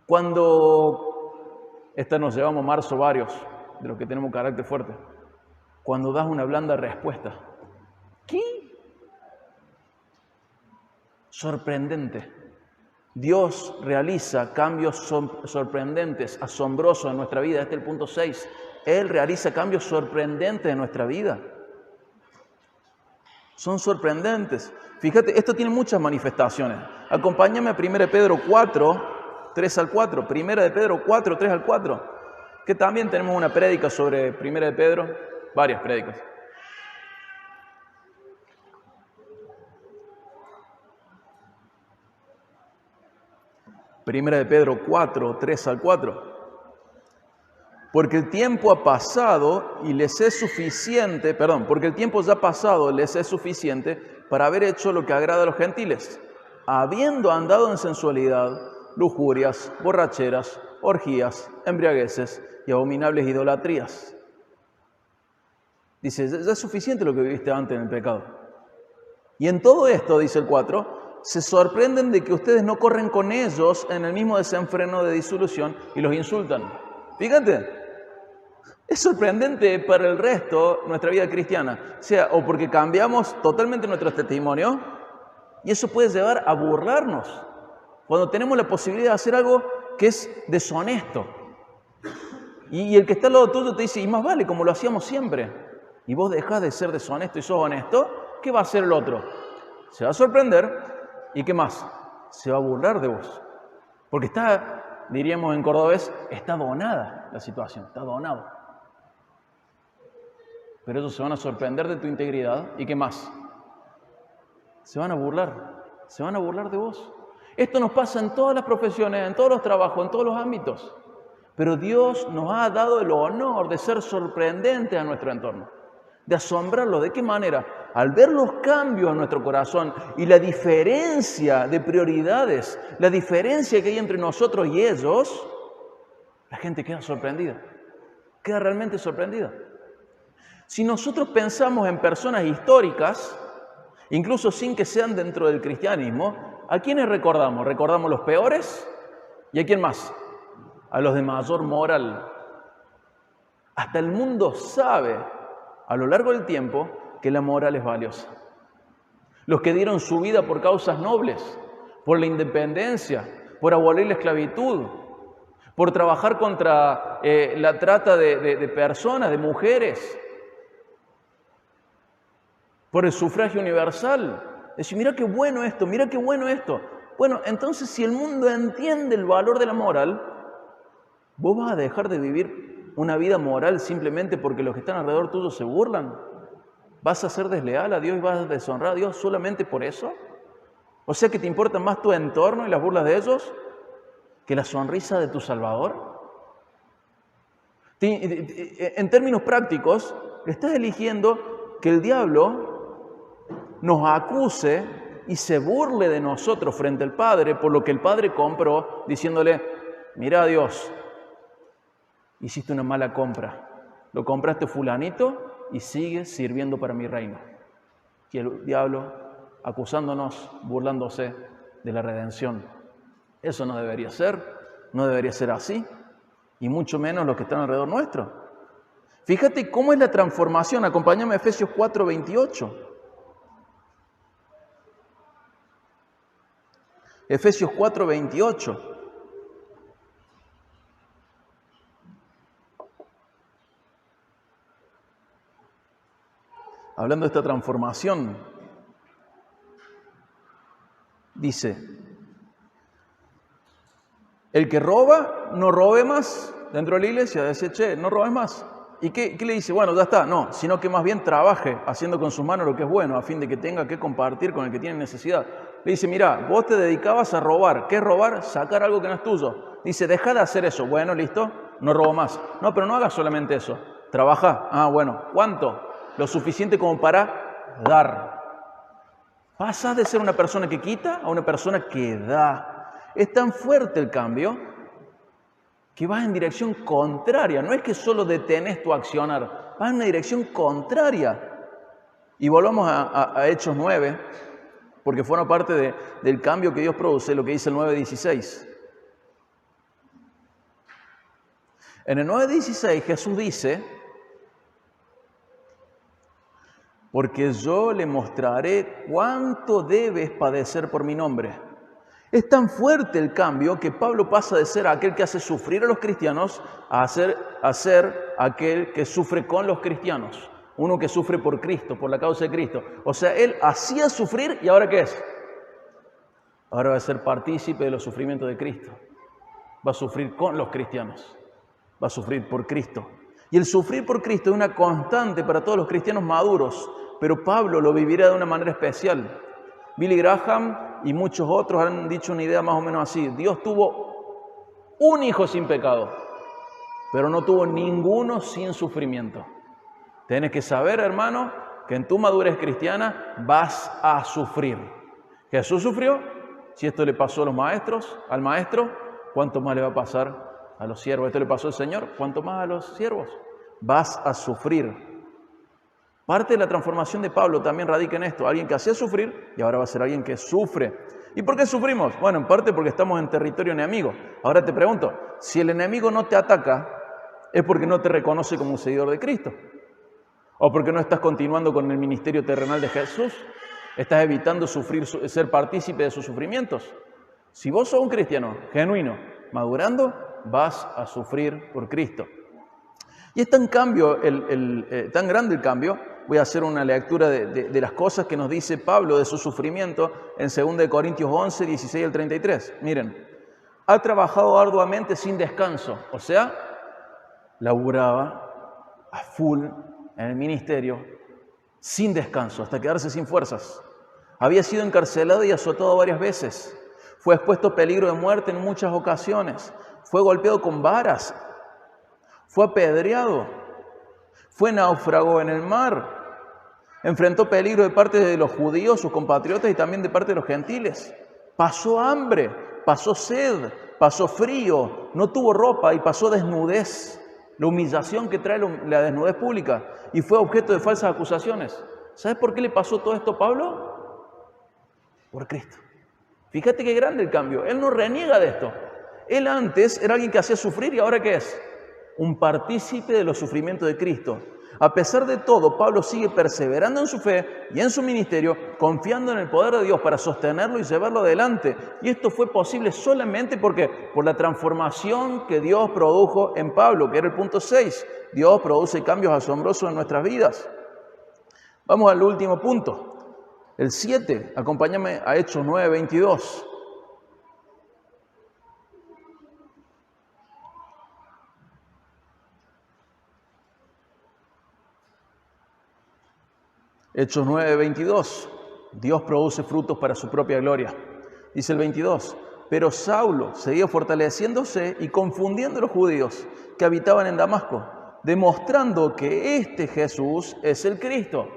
A: Cuando, esta nos llevamos marzo varios, de los que tenemos carácter fuerte, cuando das una blanda respuesta. ¿Qué? Sorprendente. Dios realiza cambios sorprendentes, asombrosos en nuestra vida. Este es el punto 6. Él realiza cambios sorprendentes en nuestra vida. Son sorprendentes. Fíjate, esto tiene muchas manifestaciones. Acompáñame a 1 Pedro 4, 3 al 4. 1 Pedro 4, 3 al 4. Que también tenemos una prédica sobre 1 Pedro. Varias prédicas. 1 Pedro 4, 3 al 4. Porque el tiempo ha pasado y les es suficiente, porque el tiempo ya ha pasado, les es suficiente para haber hecho lo que agrada a los gentiles, habiendo andado en sensualidad, lujurias, borracheras, orgías, embriagueces y abominables idolatrías. Dice, ya es suficiente lo que viviste antes en el pecado. Y en todo esto, dice el 4, se sorprenden de que ustedes no corren con ellos en el mismo desenfreno de disolución y los insultan. Fíjate, es sorprendente para el resto nuestra vida cristiana. O sea, o porque cambiamos totalmente nuestro testimonio, y eso puede llevar a burlarnos cuando tenemos la posibilidad de hacer algo que es deshonesto. Y el que está al lado tuyo te dice, y más vale, como lo hacíamos siempre. Y vos dejás de ser deshonesto y sos honesto, ¿qué va a hacer el otro? Se va a sorprender, ¿y qué más? Se va a burlar de vos. Porque está, diríamos en cordobés, está donada la situación, está donado. Pero ellos se van a sorprender de tu integridad, ¿y qué más? Se van a burlar de vos. Esto nos pasa en todas las profesiones, en todos los trabajos, en todos los ámbitos. Pero Dios nos ha dado el honor de ser sorprendentes a nuestro entorno, de asombrarlo. ¿De qué manera? Al ver los cambios en nuestro corazón y la diferencia de prioridades, la diferencia que hay entre nosotros y ellos, la gente queda sorprendida, queda realmente sorprendida. Si nosotros pensamos en personas históricas, incluso sin que sean dentro del cristianismo, ¿a quiénes recordamos? ¿Recordamos los peores? ¿Y a quién más? A los de mayor moral. Hasta el mundo sabe, a lo largo del tiempo, que la moral es valiosa. Los que dieron su vida por causas nobles, por la independencia, por abolir la esclavitud, por trabajar contra la trata de personas, de mujeres, por el sufragio universal. Decir, mira qué bueno esto, mira qué bueno esto. Bueno, entonces si el mundo entiende el valor de la moral, ¿vos vas a dejar de vivir una vida moral simplemente porque los que están alrededor tuyo se burlan? ¿Vas a ser desleal a Dios y vas a deshonrar a Dios solamente por eso? O sea que te importa más tu entorno y las burlas de ellos que la sonrisa de tu Salvador. En términos prácticos, estás eligiendo que el diablo nos acuse y se burle de nosotros frente al Padre por lo que el Padre compró, diciéndole, mira Dios, hiciste una mala compra, lo compraste fulanito y sigues sirviendo para mi reino. Y el diablo acusándonos, burlándose de la redención. Eso no debería ser así, y mucho menos los que están alrededor nuestro. Fíjate cómo es la transformación, acompáñame a Efesios 4:28. Efesios 4:28. Hablando de esta transformación, dice, el que roba, no robe más. Dentro de la iglesia dice, che, no robes más. ¿Y qué le dice? Bueno, ya está. No, sino que más bien trabaje haciendo con sus manos lo que es bueno, a fin de que tenga que compartir con el que tiene necesidad. Le dice, mira, vos te dedicabas a robar. ¿Qué es robar? Sacar algo que no es tuyo. Dice, deja de hacer eso. Bueno, listo, no robo más. No, pero no hagas solamente eso. Trabaja. Ah, bueno, ¿cuánto? Lo suficiente como para dar. Pasas de ser una persona que quita a una persona que da. Es tan fuerte el cambio que vas en dirección contraria. No es que solo detenés tu accionar, vas en una dirección contraria. Y volvamos a Hechos 9, porque forma parte del cambio que Dios produce, lo que dice el 9:16. En el 9:16 Jesús dice, porque yo le mostraré cuánto debes padecer por mi nombre. Es tan fuerte el cambio que Pablo pasa de ser aquel que hace sufrir a los cristianos a ser aquel que sufre con los cristianos. Uno que sufre por Cristo, por la causa de Cristo. O sea, él hacía sufrir y ¿ahora qué es? Ahora va a ser partícipe de los sufrimientos de Cristo. Va a sufrir con los cristianos. Va a sufrir por Cristo. Y el sufrir por Cristo es una constante para todos los cristianos maduros, pero Pablo lo vivirá de una manera especial. Billy Graham y muchos otros han dicho una idea más o menos así. Dios tuvo un hijo sin pecado, pero no tuvo ninguno sin sufrimiento. Tienes que saber, hermano, que en tu madurez cristiana vas a sufrir. Jesús sufrió, Si esto le pasó a los maestros, al maestro, ¿cuánto más le va a pasar a los siervos? Esto le pasó al Señor, ¿cuánto más a los siervos? Vas a sufrir. Parte de la transformación de Pablo también radica en esto. Alguien que hacía sufrir y ahora va a ser alguien que sufre. ¿Y por qué sufrimos? Bueno, en parte porque estamos en territorio enemigo. Ahora te pregunto, si el enemigo no te ataca, es porque no te reconoce como un seguidor de Cristo. ¿O porque no estás continuando con el ministerio terrenal de Jesús? ¿Estás evitando sufrir, ser partícipe de sus sufrimientos? Si vos sos un cristiano genuino, madurando, vas a sufrir por Cristo. Y es tan grande el cambio. Voy a hacer una lectura de las cosas que nos dice Pablo de su sufrimiento en 2 Corintios 11, 16 al 33. Miren, ha trabajado arduamente sin descanso, o sea, laburaba a full en el ministerio, sin descanso, hasta quedarse sin fuerzas. Había sido encarcelado y azotado varias veces. Fue expuesto a peligro de muerte en muchas ocasiones. Fue golpeado con varas. Fue apedreado. Fue náufrago en el mar. Enfrentó peligro de parte de los judíos, sus compatriotas, y también de parte de los gentiles. Pasó hambre, pasó sed, pasó frío, no tuvo ropa y pasó desnudez. La humillación que trae la desnudez pública, y fue objeto de falsas acusaciones. ¿Sabes por qué le pasó todo esto a Pablo? Por Cristo. Fíjate qué grande el cambio. Él no reniega de esto. Él antes era alguien que hacía sufrir y ahora ¿qué es? Un partícipe de los sufrimientos de Cristo. A pesar de todo, Pablo sigue perseverando en su fe y en su ministerio, confiando en el poder de Dios para sostenerlo y llevarlo adelante. Y esto fue posible solamente porque por la transformación que Dios produjo en Pablo, que era el punto 6. Dios produce cambios asombrosos en nuestras vidas. Vamos al último punto, el 7. Acompáñame a Hechos 9, 22. Hechos 9, 22. Dios produce frutos para su propia gloria. Dice el 22. Pero Saulo seguía fortaleciéndose y confundiendo a los judíos que habitaban en Damasco, demostrando que este Jesús es el Cristo.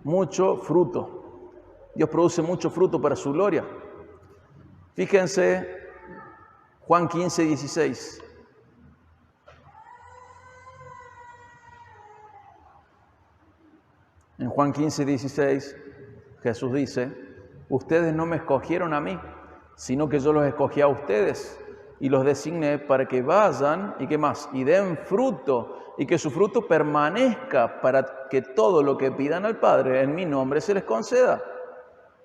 A: Mucho fruto. Dios produce mucho fruto para su gloria. Fíjense, Juan 15, 16. En Juan 15, 16, Jesús dice, ustedes no me escogieron a mí, sino que yo los escogí a ustedes y los designé para que vayan, ¿y qué más? Y den fruto, y que su fruto permanezca para que todo lo que pidan al Padre en mi nombre se les conceda.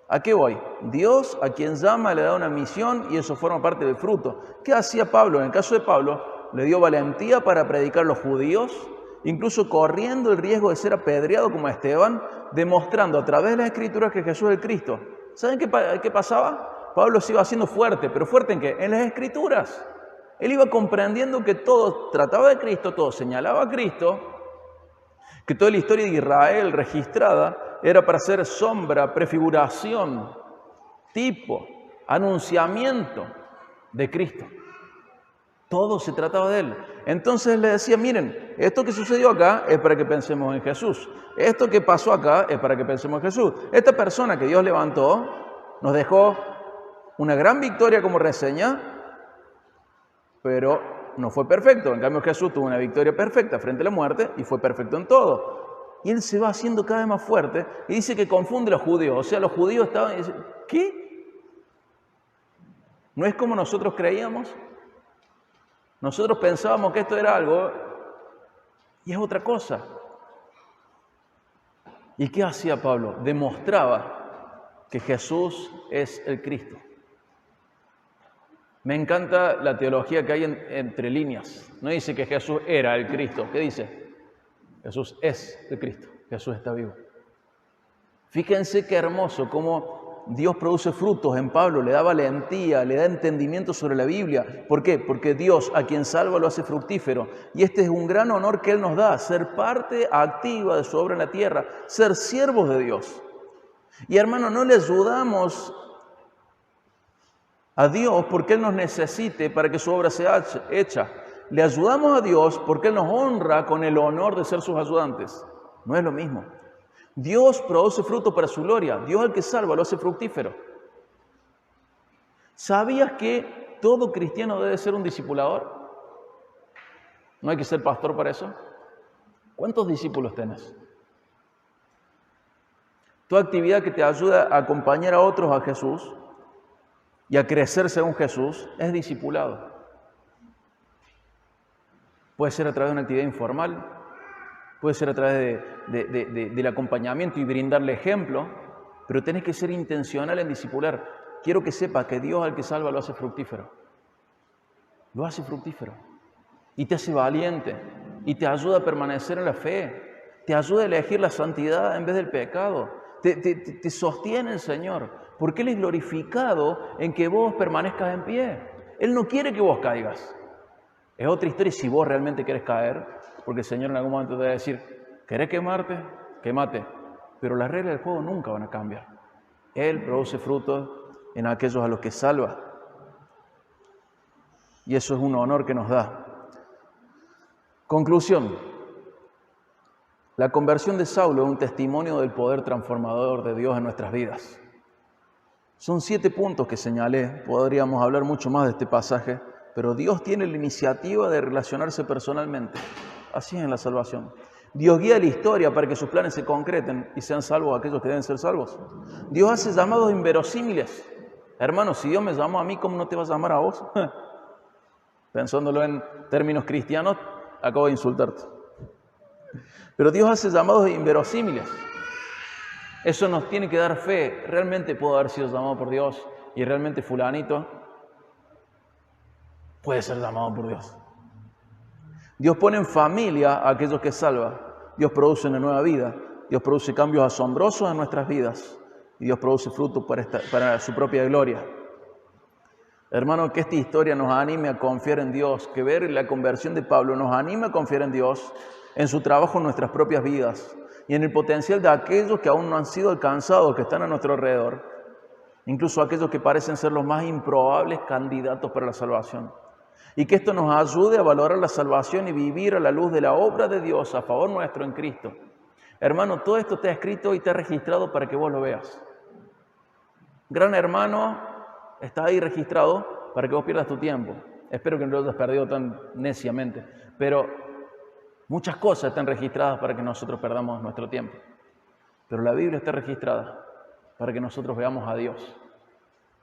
A: ¿A qué voy? Dios a quien llama le da una misión y eso forma parte del fruto. ¿Qué hacía Pablo? En el caso de Pablo, le dio valentía para predicar a los judíos, incluso corriendo el riesgo de ser apedreado como Esteban, demostrando a través de las Escrituras que Jesús es el Cristo. ¿Saben qué pasaba? Pablo se iba haciendo fuerte, pero ¿fuerte en qué? En las Escrituras. Él iba comprendiendo que todo trataba de Cristo, todo señalaba a Cristo, que toda la historia de Israel registrada era para ser sombra, prefiguración, tipo, anunciamiento de Cristo. Todo se trataba de Él. Entonces le decía, miren, esto que sucedió acá es para que pensemos en Jesús. Esto que pasó acá es para que pensemos en Jesús. Esta persona que Dios levantó nos dejó una gran victoria como reseña, pero no fue perfecto. En cambio Jesús tuvo una victoria perfecta frente a la muerte y fue perfecto en todo. Y Él se va haciendo cada vez más fuerte y dice que confunde a los judíos. O sea, los judíos estaban y dicen, ¿qué? ¿No es como nosotros creíamos? Nosotros pensábamos que esto era algo y es otra cosa. ¿Y qué hacía Pablo? Demostraba que Jesús es el Cristo. Me encanta la teología que hay entre líneas. No dice que Jesús era el Cristo. ¿Qué dice? Jesús es el Cristo. Jesús está vivo. Fíjense qué hermoso cómo Dios produce frutos en Pablo, le da valentía, le da entendimiento sobre la Biblia. ¿Por qué? Porque Dios a quien salva lo hace fructífero. Y este es un gran honor que Él nos da, ser parte activa de su obra en la tierra, ser siervos de Dios. Y hermano, no le ayudamos a Dios porque Él nos necesite para que su obra sea hecha. Le ayudamos a Dios porque Él nos honra con el honor de ser sus ayudantes. No es lo mismo. Dios produce fruto para su gloria. Dios al que salva lo hace fructífero. ¿Sabías que todo cristiano debe ser un discipulador? ¿No hay que ser pastor para eso? ¿Cuántos discípulos tenés? Tu actividad que te ayuda a acompañar a otros a Jesús y a crecer según Jesús es discipulado. Puede ser a través de una actividad informal, puede ser a través del acompañamiento y brindarle ejemplo, pero tenés que ser intencional en discipular. Quiero que sepas que Dios al que salva lo hace fructífero. Lo hace fructífero. Y te hace valiente. Y te ayuda a permanecer en la fe. Te ayuda a elegir la santidad en vez del pecado. Te sostiene el Señor. Porque Él es glorificado en que vos permanezcas en pie. Él no quiere que vos caigas. Es otra historia si vos realmente querés caer. Porque el Señor en algún momento te va a decir, ¿querés quemarte? Quémate. Pero las reglas del juego nunca van a cambiar. Él produce frutos en aquellos a los que salva. Y eso es un honor que nos da. Conclusión. La conversión de Saulo es un testimonio del poder transformador de Dios en nuestras vidas. Son 7 puntos que señalé. Podríamos hablar mucho más de este pasaje, pero Dios tiene la iniciativa de relacionarse personalmente. Así es en la salvación. Dios guía la historia para que sus planes se concreten y sean salvos aquellos que deben ser salvos. Dios hace llamados inverosímiles. Hermano, si Dios me llamó a mí, ¿cómo no te va a llamar a vos? Pensándolo en términos cristianos, acabo de insultarte. Pero Dios hace llamados inverosímiles. Eso nos tiene que dar fe. Realmente puedo haber sido llamado por Dios y realmente fulanito puede ser llamado por Dios. Dios pone en familia a aquellos que salva. Dios produce una nueva vida. Dios produce cambios asombrosos en nuestras vidas. Y Dios produce fruto para su propia gloria. Hermano, que esta historia nos anime a confiar en Dios, que ver la conversión de Pablo nos anime a confiar en Dios, en su trabajo en nuestras propias vidas y en el potencial de aquellos que aún no han sido alcanzados, que están a nuestro alrededor, incluso aquellos que parecen ser los más improbables candidatos para la salvación. Y que esto nos ayude a valorar la salvación y vivir a la luz de la obra de Dios a favor nuestro en Cristo. Hermano, todo esto está escrito y está registrado para que vos lo veas. Gran hermano está ahí registrado para que vos pierdas tu tiempo. Espero que no lo hayas perdido tan neciamente, pero muchas cosas están registradas para que nosotros perdamos nuestro tiempo. Pero la Biblia está registrada para que nosotros veamos a Dios.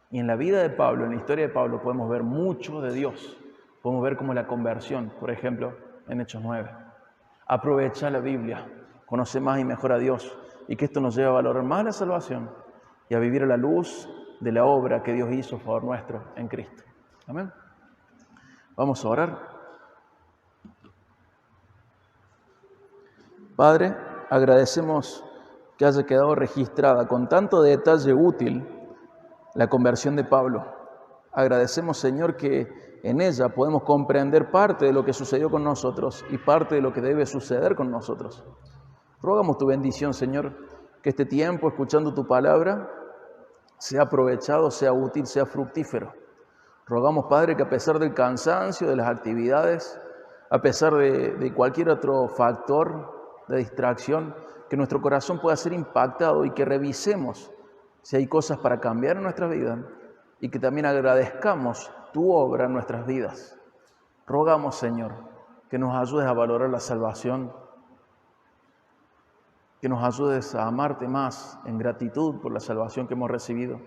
A: Y en la vida de Pablo, en la historia de Pablo, podemos ver mucho de Dios. Podemos ver como la conversión, por ejemplo, en Hechos 9. Aprovecha la Biblia, conoce más y mejor a Dios, y que esto nos lleve a valorar más la salvación y a vivir a la luz de la obra que Dios hizo a favor nuestro en Cristo. Amén. Vamos a orar. Padre, agradecemos que haya quedado registrada con tanto detalle útil la conversión de Pablo. Agradecemos, Señor, que en ella podemos comprender parte de lo que sucedió con nosotros y parte de lo que debe suceder con nosotros. Rogamos tu bendición, Señor, que este tiempo escuchando tu palabra sea aprovechado, sea útil, sea fructífero. Rogamos, Padre, que a pesar del cansancio, de las actividades, a pesar de cualquier otro factor de distracción, que nuestro corazón pueda ser impactado y que revisemos si hay cosas para cambiar en nuestra vida y que también agradezcamos tu obra en nuestras vidas. Rogamos, Señor, que nos ayudes a valorar la salvación, que nos ayudes a amarte más en gratitud por la salvación que hemos recibido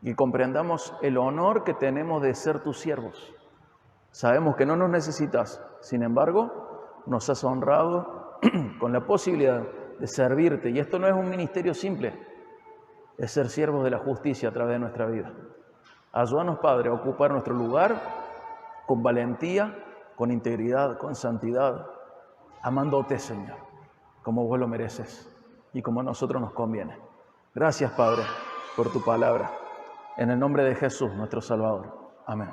A: y comprendamos el honor que tenemos de ser tus siervos. Sabemos que no nos necesitas, sin embargo, nos has honrado con la posibilidad de servirte. Y esto no es un ministerio simple, es ser siervos de la justicia a través de nuestra vida. Ayúdanos, Padre, a ocupar nuestro lugar con valentía, con integridad, con santidad, amándote, Señor, como vos lo mereces y como a nosotros nos conviene. Gracias, Padre, por tu palabra. En el nombre de Jesús, nuestro Salvador. Amén.